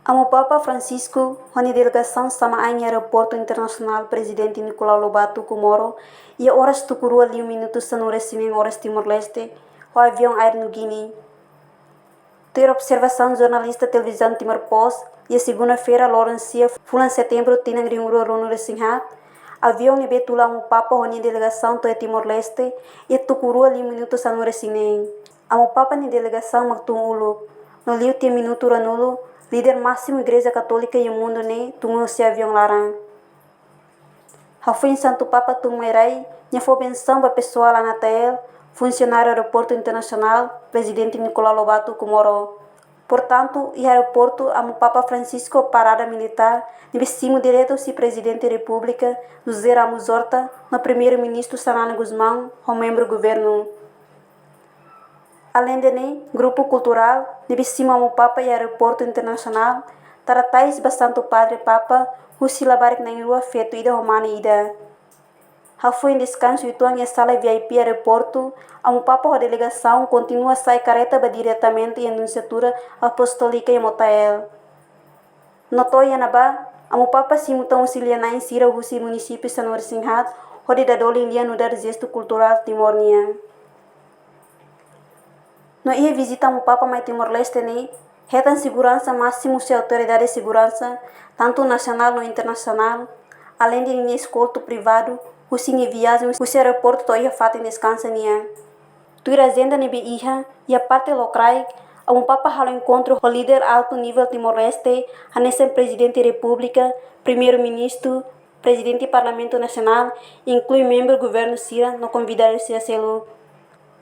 Amo Papa Francisco, a delegação sama em aeroporto internacional presidente Nicolau Lobato Comoro e horas tucuru ali minutos no recebimento horas Timor-Leste, o avião Air no Guiné. Ter observação jornalista televisão Timor-Post e a segunda-feira Laurencia fulan setembro tinang ringuro rono resinghat, avião ne betula amo Papa a delegação to Timor-Leste e tucuru ali minutos no recebimento. Amo Papa ni delegação maktung ulu, no liu ti minuto ranulo líder máximo Igreja Católica e o mundo ne tungu se avião larang. Hafin Santo Papa Tungmerai, nha foi benção para pessoal lá na TL, funcionário do aeroporto internacional, presidente Nicolau Lobato Comoro. Portanto, o aeroporto, amo Papa Francisco parada militar, nebessimo direto se presidente da República, José Ramos Horta, no primeiro-ministro Sanana Guzmão, o membro do governo. Além de grupo cultural, nebessimo amo Papa e aeroporto internacional, taratais bastante o padre Papa, o silabarik na rua feito ida romana ida. Foi em descanso e tuang sala VIP aeroporto, amo Papa a delegação continua a sair careta diretamente em anunciatura apostólica em Motael. Notou Yanaba, amo Papa simultão auxiliar na insira o município Sanor Singhat, onde da dole india no dar gesto cultural timornia. No ia visita amo Papa mai Timor-Leste ne, retan segurança máximo se autoridade de segurança, tanto nacional ou internacional, além de linha escolto privado, o sim viagem, o aeroporto to ia fato em descanso nia. Tuira agenda ne iha e a parte locrai, amo Papa halo encontro o líder alto nível Timor-Leste, a nesse presidente da República, primeiro-ministro, presidente do Parlamento Nacional, inclui membro do governo Sira, no convidar-se a selo.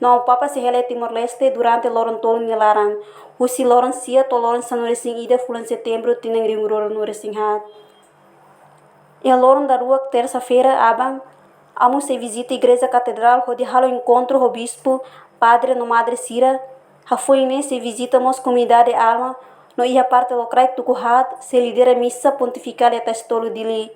Não, o Papa se rele Timor-Leste durante Loron Tolo Nilaran. O si Loron Sia to Loron Sanu Resing Ida fulan setembro tinang ringuroro no Resinghat. E a Loron da rua terça-feira abang amo se visita a igreja catedral onde halo encontro o bispo, padre no madre Sira. Ha foi ne se visita mos comunidade alma no ia parte locrai tukuhat se lidera missa pontifical e testolo dili.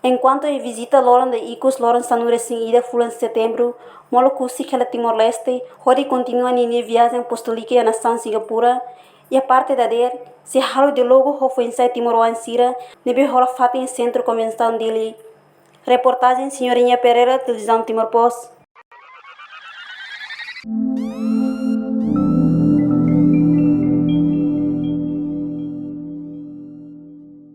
Enquanto a visita Loran de Icos Loran Sanu Resing Ida fulan setembro, molo kusi kela Timor-Leste, onde continua nini viagem apostolica e a nação Singapura, e a parte da der, se halo de logo ho foi insai Timor-Wan Sira, nebe hora fata em centro convenção dele. Reportagem Senhorinha Pereira, televisão Timor-Post.